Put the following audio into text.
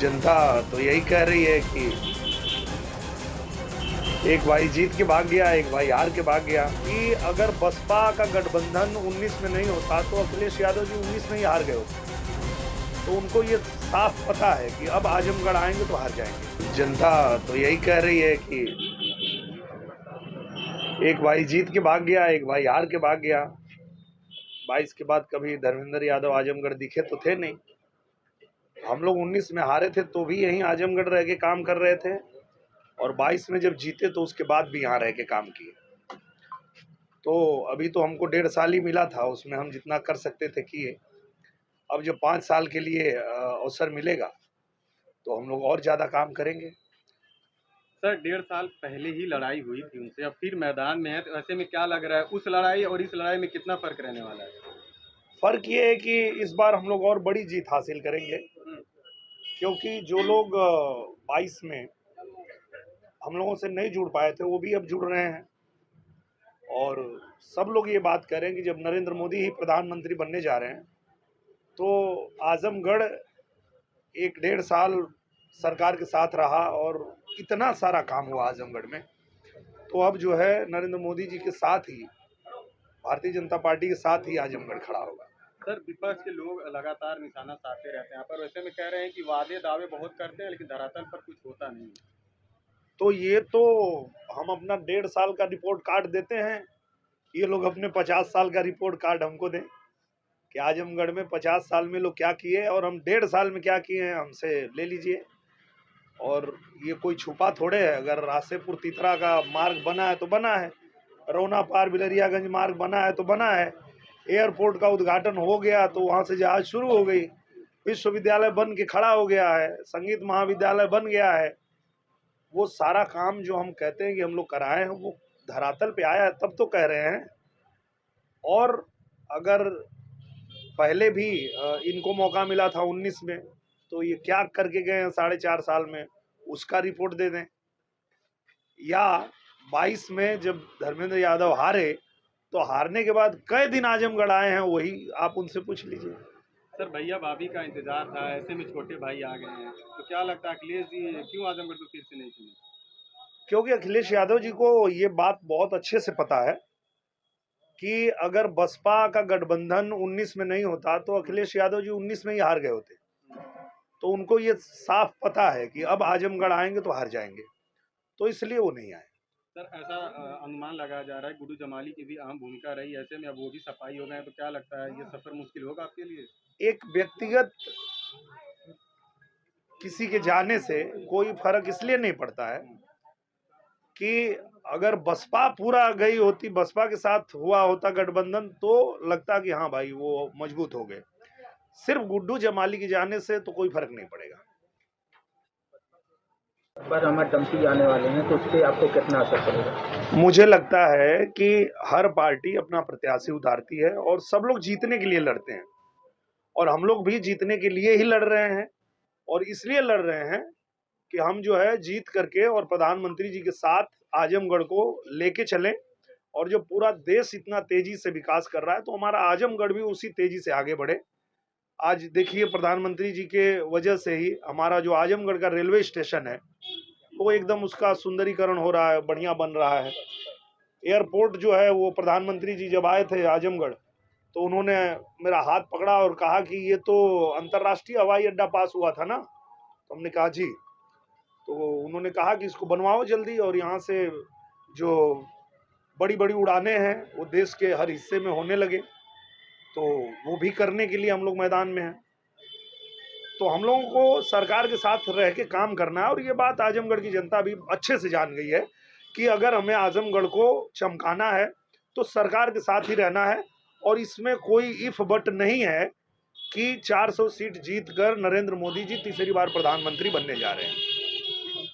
जनता तो यही कह रही है कि एक भाई जीत के भाग गया, एक भाई हार के भाग गया। कि अगर बसपा का गठबंधन 19 में नहीं होता तो अखिलेश यादव जी 19 में ही हार गए होते। तो उनको ये साफ पता है कि अब आजमगढ़ आएंगे तो हार जाएंगे। जनता तो यही कह रही है कि एक भाई जीत के भाग गया, एक भाई हार के भाग गया। 22 के बाद कभी धर्मेंद्र यादव आजमगढ़ दिखे तो थे नहीं। हम लोग 19 में हारे थे तो भी यहीं आजमगढ़ रह के काम कर रहे थे, और 22 में जब जीते तो उसके बाद भी यहाँ रह के काम किए। तो अभी तो हमको 1.5 साल ही मिला था, उसमें हम जितना कर सकते थे किए। अब जब 5 साल के लिए अवसर मिलेगा तो हम लोग और ज़्यादा काम करेंगे। सर 1.5 साल पहले ही लड़ाई हुई थी उनसे, अब फिर मैदान में है, तो ऐसे में क्या लग रहा है उस लड़ाई और इस लड़ाई में कितना फर्क रहने वाला है? फर्क ये है कि इस बार हम लोग और बड़ी जीत हासिल करेंगे, क्योंकि जो लोग 22 में हम लोगों से नहीं जुड़ पाए थे वो भी अब जुड़ रहे हैं। और सब लोग ये बात कर रहे हैं कि जब नरेंद्र मोदी ही प्रधानमंत्री बनने जा रहे हैं तो आजमगढ़ एक 1.5 साल सरकार के साथ रहा और इतना सारा काम हुआ आजमगढ़ में, तो अब जो है नरेंद्र मोदी जी के साथ ही, भारतीय जनता पार्टी के साथ ही आजमगढ़ खड़ा होगा। सर विपक्ष के लोग लगातार निशाना साधते रहते हैं यहाँ पर, वैसे में कह रहे हैं कि वादे दावे बहुत करते हैं लेकिन धरातल पर कुछ होता नहीं। तो ये तो हम अपना 1.5 साल का रिपोर्ट कार्ड देते हैं, ये लोग अपने 50 साल का रिपोर्ट कार्ड हमको दें कि आजमगढ़ में 50 साल में लोग क्या किए और हम 1.5 साल में क्या किए हैं, हमसे ले लीजिए। और ये कोई छुपा थोड़े है। अगर रासेपुर तितरा का मार्ग बना है तो बना है, रौना पार बिलरियागंज मार्ग बना है तो बना है, एयरपोर्ट का उद्घाटन हो गया तो वहाँ से जहाज शुरू हो गई, विश्वविद्यालय बन के खड़ा हो गया है, संगीत महाविद्यालय बन गया है। वो सारा काम जो हम कहते हैं कि हम लोग कराए हैं वो धरातल पे आया है, तब तो कह रहे हैं। और अगर पहले भी इनको मौका मिला था 19 में, तो ये क्या करके गए हैं 4.5 साल में, उसका रिपोर्ट दे दें। या 22 में जब धर्मेंद्र यादव हारे तो हारने के बाद कई दिन आजमगढ़ आए हैं, वही आप उनसे पूछ लीजिए। सर भैया भाभी का इंतजार था, ऐसे में छोटे भाई आ गए हैं, तो क्या लगता है अखिलेश जी क्यों आजमगढ़ को फिर से नहीं चुने? क्योंकि अखिलेश यादव जी को ये बात बहुत अच्छे से पता है कि अगर बसपा का गठबंधन 19 में नहीं होता तो अखिलेश यादव जी 19 में ही हार गए होते। तो उनको ये साफ पता है कि अब आजमगढ़ आएंगे तो हार जाएंगे, तो इसलिए वो नहीं आए। सर ऐसा अनुमान लगाया जा रहा है गुड्डू जमाली की भी अहम भूमिका रही, ऐसे में अब वो भी सफाई हो गए हैं, तो क्या लगता है ये सफर मुश्किल होगा आपके लिए? एक व्यक्तिगत किसी के जाने से कोई फर्क इसलिए नहीं पड़ता है कि अगर बसपा पूरा गई होती, बसपा के साथ हुआ होता गठबंधन, तो लगता कि हाँ भाई वो मजबूत हो गए। सिर्फ गुड्डू जमाली के जाने से तो कोई फर्क नहीं पड़ेगा। पर हमारे डम्पी आने वाले हैं तो उससे आपको कितना असर पड़ेगा? मुझे लगता है कि हर पार्टी अपना प्रत्याशी उतारती है और सब लोग जीतने के लिए लड़ते हैं, और हम लोग भी जीतने के लिए ही लड़ रहे हैं। और इसलिए लड़ रहे हैं कि हम जो है जीत करके और प्रधानमंत्री जी के साथ आजमगढ़ को लेके चलें। और जो पूरा देश इतना तेजी से विकास कर रहा है तो हमारा आजमगढ़ भी उसी तेजी से आगे बढ़े। आज देखिए प्रधानमंत्री जी के वजह से ही हमारा जो आजमगढ़ का रेलवे स्टेशन है वो एकदम उसका सुंदरीकरण हो रहा है, बढ़िया बन रहा है। एयरपोर्ट जो है वो प्रधानमंत्री जी जब आए थे आजमगढ़ तो उन्होंने मेरा हाथ पकड़ा और कहा कि ये तो अंतर्राष्ट्रीय हवाई अड्डा पास हुआ था ना। तो हमने कहा जी। तो उन्होंने कहा कि इसको बनवाओ जल्दी, और यहाँ से जो बड़ी बड़ी उड़ानें हैं वो देश के हर हिस्से में होने लगे, तो वो भी करने के लिए हम लोग मैदान में हैं। तो हम लोगों को सरकार के साथ रह के काम करना है, और ये बात आजमगढ़ की जनता भी अच्छे से जान गई है कि अगर हमें आजमगढ़ को चमकाना है तो सरकार के साथ ही रहना है। और इसमें कोई इफ बट नहीं है कि 400 सीट जीतकर नरेंद्र मोदी जी तीसरी बार प्रधानमंत्री बनने जा रहे हैं।